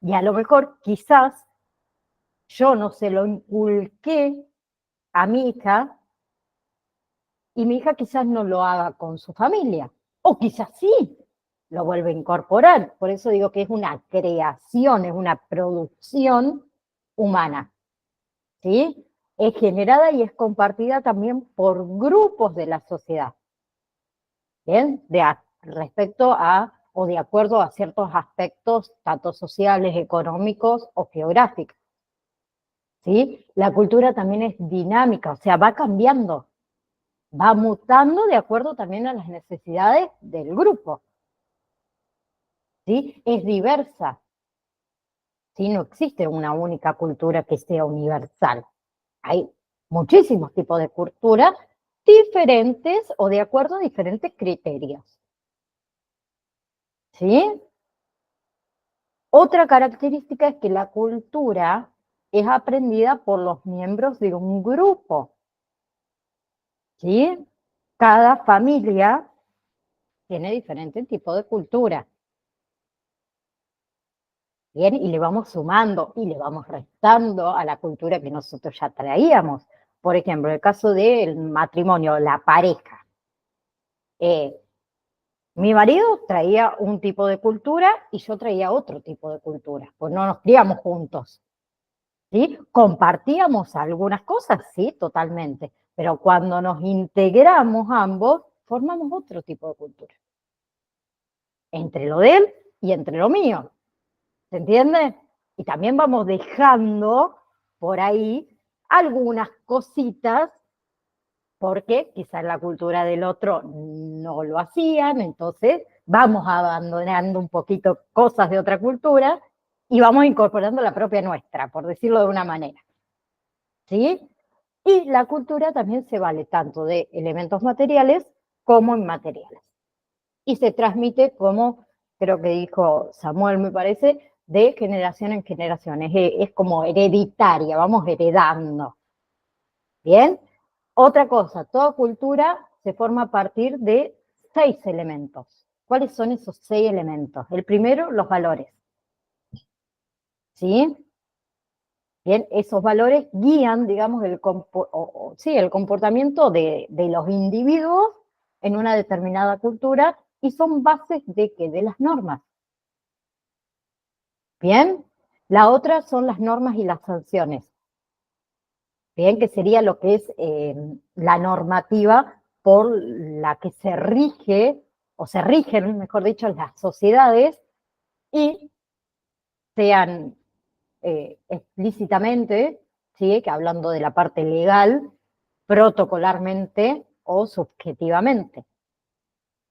Speaker 1: Y a lo mejor quizás yo no se lo inculqué a mi hija y mi hija quizás no lo haga con su familia. O quizás sí, lo vuelve a incorporar. Por eso digo que es una creación, es una producción humana. ¿Sí? Es generada y es compartida también por grupos de la sociedad. ¿Bien? Respecto a o de acuerdo a ciertos aspectos, tanto sociales, económicos o geográficos. ¿Sí? La cultura también es dinámica, o sea, va cambiando, va mutando de acuerdo también a las necesidades del grupo. ¿Sí? Es diversa. ¿Sí? No existe una única cultura que sea universal. Hay muchísimos tipos de cultura diferentes o de acuerdo a diferentes criterios. ¿Sí? Otra característica es que la cultura es aprendida por los miembros de un grupo. ¿Sí? Cada familia tiene diferentes tipos de cultura. Bien, y le vamos sumando y le vamos restando a la cultura que nosotros ya traíamos. Por ejemplo, en el caso del matrimonio, la pareja. Mi marido traía un tipo de cultura y yo traía otro tipo de cultura, pues no nos criamos juntos. ¿Sí? Compartíamos algunas cosas, sí, totalmente, pero cuando nos integramos ambos, formamos otro tipo de cultura. Entre lo de él y entre lo mío. ¿Se entiende? Y también vamos dejando por ahí algunas cositas porque quizás la cultura del otro no lo hacían, entonces vamos abandonando un poquito cosas de otra cultura y vamos incorporando la propia nuestra, por decirlo de una manera. ¿Sí? Y la cultura también se vale tanto de elementos materiales como inmateriales. Y se transmite como, creo que dijo Samuel, me parece, de generación en generación. Es como hereditaria, vamos heredando. ¿Bien? Otra cosa, toda cultura se forma a partir de 6 elementos. ¿Cuáles son esos 6 elementos? El primero, los valores. ¿Sí? Bien, esos valores guían, digamos, el comportamiento de los individuos en una determinada cultura y son bases de ¿qué? De las normas. Bien, la otra son las normas y las sanciones. Bien, que sería lo que es la normativa por la que se rige, o se rigen, mejor dicho, las sociedades y sean explícitamente, ¿sí? Que hablando de la parte legal, protocolarmente o subjetivamente.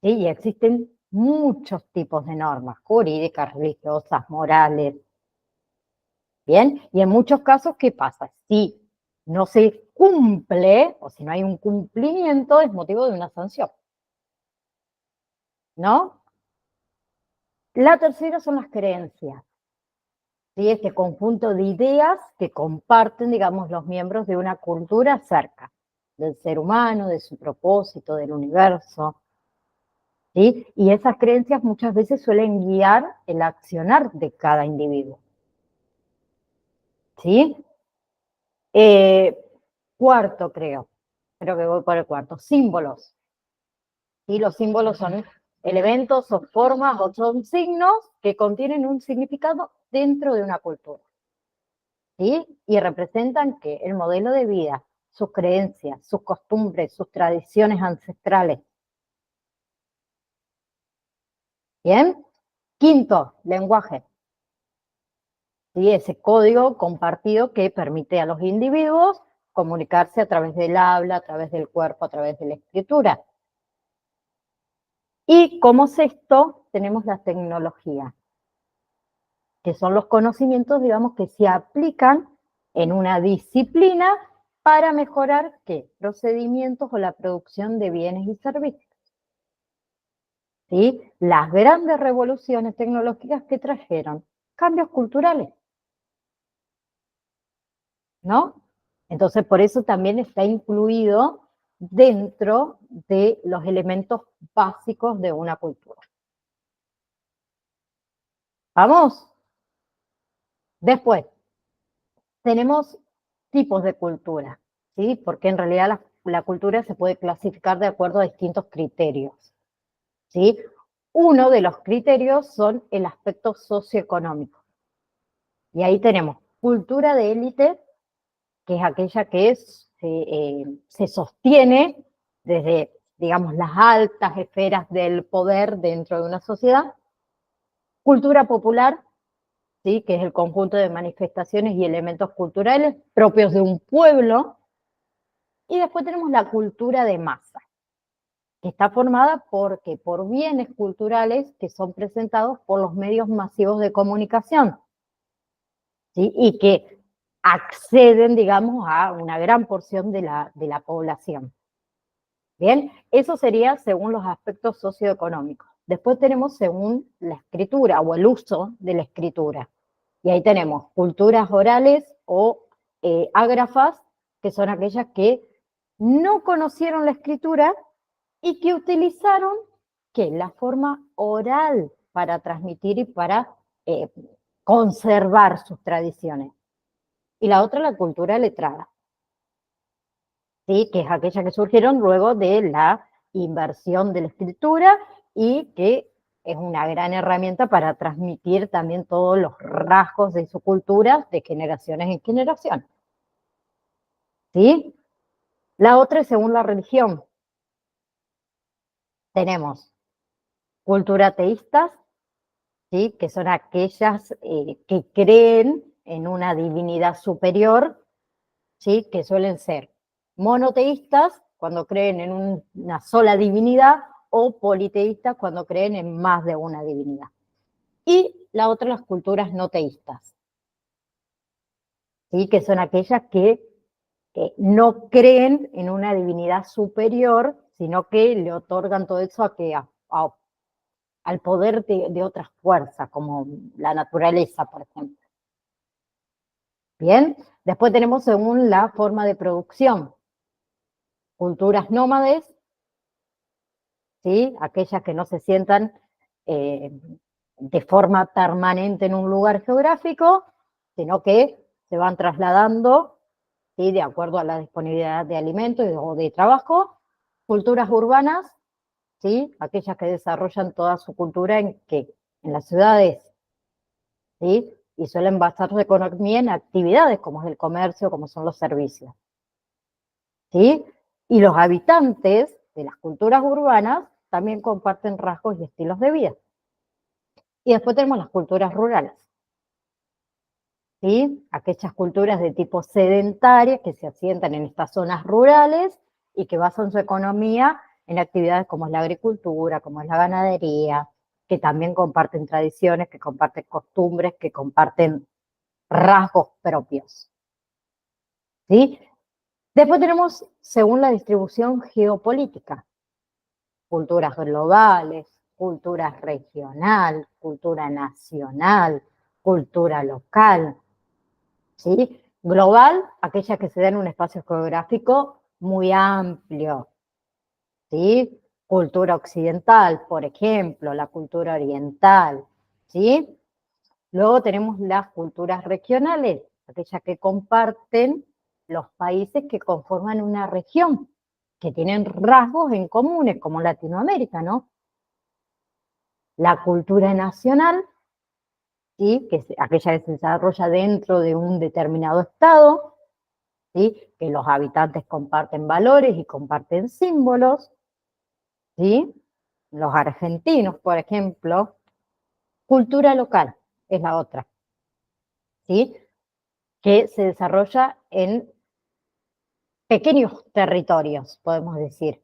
Speaker 1: ¿Sí? Y existen muchos tipos de normas, jurídicas, religiosas, morales. Bien, y en muchos casos, ¿qué pasa? Si no se cumple, o si no hay un cumplimiento, es motivo de una sanción. ¿No? La tercera son las creencias. ¿Sí? Este conjunto de ideas que comparten, digamos, los miembros de una cultura acerca del ser humano, de su propósito, del universo. ¿Sí? Y esas creencias muchas veces suelen guiar el accionar de cada individuo. ¿Sí? Cuarto, creo que voy por el cuarto, símbolos. ¿Sí? Los símbolos son elementos o formas o son signos que contienen un significado dentro de una cultura. ¿Sí? Y representan que el modelo de vida, sus creencias, sus costumbres, sus tradiciones ancestrales. ¿Bien? Quinto, lenguaje. ¿Sí? Ese código compartido que permite a los individuos comunicarse a través del habla, a través del cuerpo, a través de la escritura. Y como sexto, tenemos la tecnología, que son los conocimientos, digamos, que se aplican en una disciplina para mejorar, ¿qué? Procedimientos o la producción de bienes y servicios. ¿Sí? Las grandes revoluciones tecnológicas que trajeron cambios culturales. ¿No? Entonces, por eso también está incluido dentro de los elementos básicos de una cultura. ¿Vamos? Después, tenemos tipos de cultura, ¿sí? Porque en realidad la cultura se puede clasificar de acuerdo a distintos criterios, ¿sí? Uno de los criterios son el aspecto socioeconómico. Y ahí tenemos cultura de élite, que es aquella que se sostiene desde, digamos, las altas esferas del poder dentro de una sociedad. Cultura popular, ¿sí? Que es el conjunto de manifestaciones y elementos culturales propios de un pueblo. Y después tenemos la cultura de masa, que está formada por bienes culturales que son presentados por los medios masivos de comunicación, ¿sí? Y que acceden, digamos, a una gran porción de la población. Bien, eso sería según los aspectos socioeconómicos. Después tenemos según la escritura o el uso de la escritura. Y ahí tenemos culturas orales o ágrafas, que son aquellas que no conocieron la escritura y que utilizaron la forma oral para transmitir y para conservar sus tradiciones. Y la otra, la cultura letrada, ¿sí? Que es aquella que surgieron luego de la inversión de la escritura y que es una gran herramienta para transmitir también todos los rasgos de su cultura de generaciones en generación. ¿Sí? La otra es según la religión. Tenemos cultura ateístas, ¿sí? Que son aquellas que creen en una divinidad superior, ¿sí? Que suelen ser monoteístas cuando creen en una sola divinidad o politeístas cuando creen en más de una divinidad. Y la otra, las culturas no teístas, ¿sí? Que son aquellas que no creen en una divinidad superior, sino que le otorgan todo eso al poder de otras fuerzas, como la naturaleza, por ejemplo. Bien, después tenemos según la forma de producción, culturas nómades, ¿sí? Aquellas que no se sientan de forma permanente en un lugar geográfico, sino que se van trasladando, ¿sí? De acuerdo a la disponibilidad de alimentos o de trabajo. Culturas urbanas, ¿sí? Aquellas que desarrollan toda su cultura en las ciudades, ¿sí? Y suelen basar su economía en actividades como es el comercio, como son los servicios, ¿sí? Y los habitantes de las culturas urbanas también comparten rasgos y estilos de vida. Y después tenemos las culturas rurales, ¿sí? Aquellas culturas de tipo sedentaria que se asientan en estas zonas rurales y que basan su economía en actividades como es la agricultura, como es la ganadería, que también comparten tradiciones, que comparten costumbres, que comparten rasgos propios, ¿sí? Después tenemos, según la distribución geopolítica, culturas globales, cultura regional, cultura nacional, cultura local, ¿sí? Global, aquella que se da en un espacio geográfico muy amplio, ¿sí? Cultura occidental, por ejemplo, la cultura oriental, ¿sí? Luego tenemos las culturas regionales, aquellas que comparten los países que conforman una región, que tienen rasgos en comunes, como Latinoamérica, ¿no? La cultura nacional, ¿sí? Que es aquella que se desarrolla dentro de un determinado estado, ¿sí? Que los habitantes comparten valores y comparten símbolos, ¿sí? Los argentinos, por ejemplo. Cultura local es la otra, ¿sí? Que se desarrolla en pequeños territorios, podemos decir,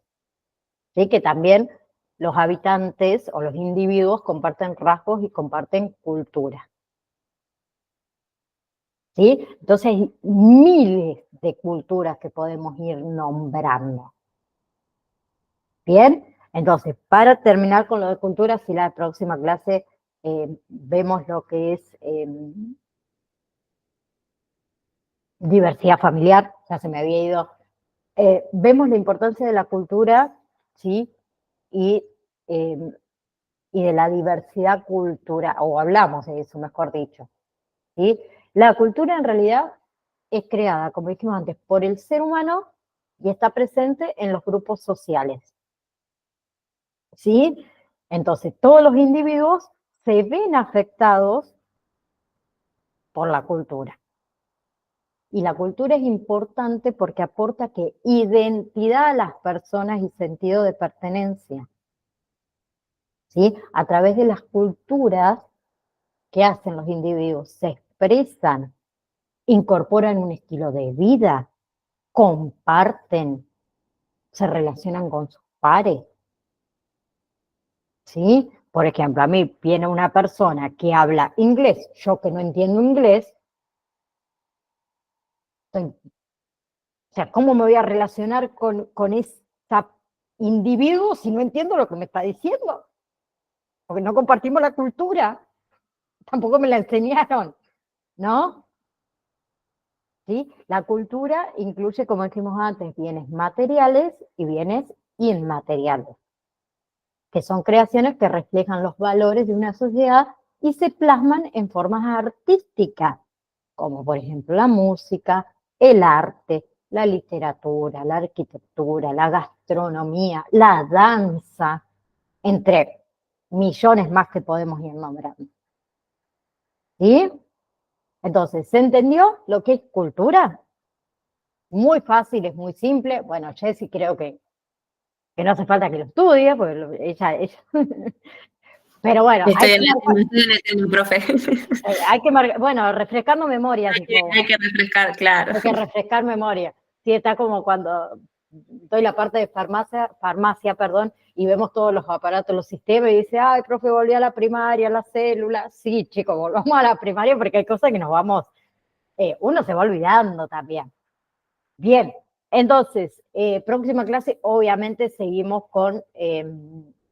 Speaker 1: ¿sí? Que también los habitantes o los individuos comparten rasgos y comparten cultura, ¿sí? Entonces hay miles de culturas que podemos ir nombrando. Bien, entonces para terminar con lo de cultura, si la próxima clase vemos lo que es diversidad familiar, ya se me había ido vemos la importancia de la cultura, ¿sí? Y de la diversidad cultural, o hablamos de eso, mejor dicho, ¿sí? La cultura en realidad es creada, como dijimos antes, por el ser humano y está presente en los grupos sociales, ¿sí? Entonces, todos los individuos se ven afectados por la cultura. Y la cultura es importante porque aporta que identidad a las personas y sentido de pertenencia. ¿Sí? A través de las culturas que hacen los individuos, se expresan, incorporan un estilo de vida, comparten, se relacionan con sus pares. ¿Sí? Por ejemplo, a mí viene una persona que habla inglés, yo que no entiendo inglés, o sea, ¿cómo me voy a relacionar con ese individuo si no entiendo lo que me está diciendo? Porque no compartimos la cultura, tampoco me la enseñaron, ¿no? ¿Sí? La cultura incluye, como dijimos antes, bienes materiales y bienes inmateriales, que son creaciones que reflejan los valores de una sociedad y se plasman en formas artísticas, como por ejemplo la música, el arte, la literatura, la arquitectura, la gastronomía, la danza, entre millones más que podemos ir nombrando. ¿Sí? Entonces, ¿se entendió lo que es cultura? Muy fácil, es muy simple. Bueno, Jessy creo que no hace falta que lo estudie, porque ella pero bueno,
Speaker 7: estoy en el tema, profe.
Speaker 1: Bueno, refrescando memoria.
Speaker 7: Hay que refrescar, claro.
Speaker 1: Hay que refrescar memoria. Sí, está como cuando doy la parte de farmacia, y vemos todos los aparatos, los sistemas, y dice, ay, profe, volví a la primaria, las células. Sí, chicos, volvamos a la primaria porque hay cosas que nos vamos, uno se va olvidando también. Bien, entonces, próxima clase, obviamente seguimos con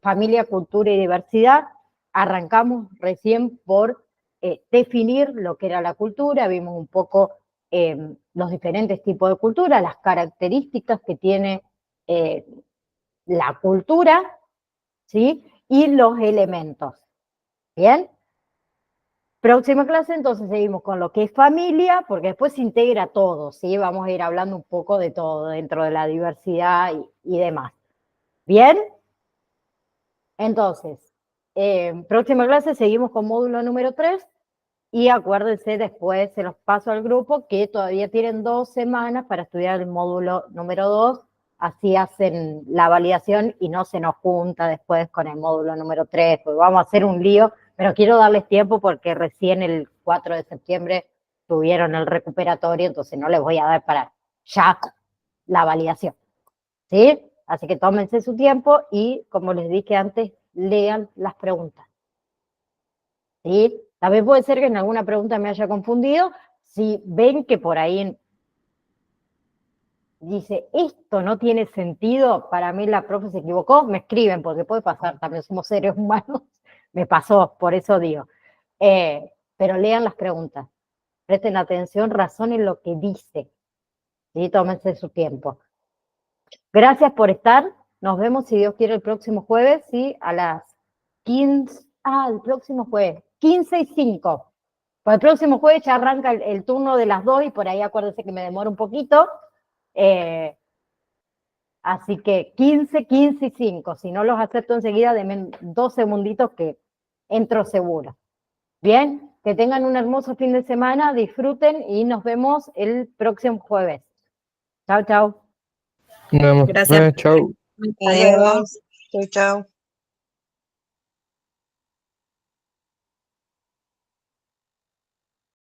Speaker 1: familia, cultura y diversidad. Arrancamos recién por definir lo que era la cultura, vimos un poco los diferentes tipos de cultura, las características que tiene la cultura, ¿sí? Y los elementos. ¿Bien? Próxima clase, entonces seguimos con lo que es familia, porque después se integra todo, ¿sí? Vamos a ir hablando un poco de todo dentro de la diversidad y demás. ¿Bien? Entonces, próxima clase seguimos con módulo número 3 y acuérdense, después se los paso al grupo que todavía tienen 2 semanas para estudiar el módulo número 2, así hacen la validación y no se nos junta después con el módulo número 3, porque vamos a hacer un lío. Pero quiero darles tiempo porque recién el 4 de septiembre tuvieron el recuperatorio, entonces no les voy a dar para ya la validación. ¿Sí? Así que tómense su tiempo y, como les dije antes, lean las preguntas. ¿Sí? También puede ser que en alguna pregunta me haya confundido. Si ven que por ahí dice, esto no tiene sentido, para mí la profe se equivocó, me escriben, porque puede pasar, también somos seres humanos. Me pasó, por eso digo. Pero lean las preguntas, presten atención, razonen lo que dice. ¿Sí? Tómense su tiempo. Gracias por estar. Nos vemos, si Dios quiere, el próximo jueves, ¿sí? A las 15. El próximo jueves, 15:05. Pues el próximo jueves ya arranca el turno de las 2 y por ahí acuérdense que me demora un poquito. Así que 15:05. Si no los acepto enseguida, denme 2 segunditos que entro seguro. Bien, que tengan un hermoso fin de semana, disfruten y nos vemos el próximo jueves. Chao, chao.
Speaker 3: Nos vemos.
Speaker 7: Gracias.
Speaker 3: Chau.
Speaker 2: Adiós. Chau, chau.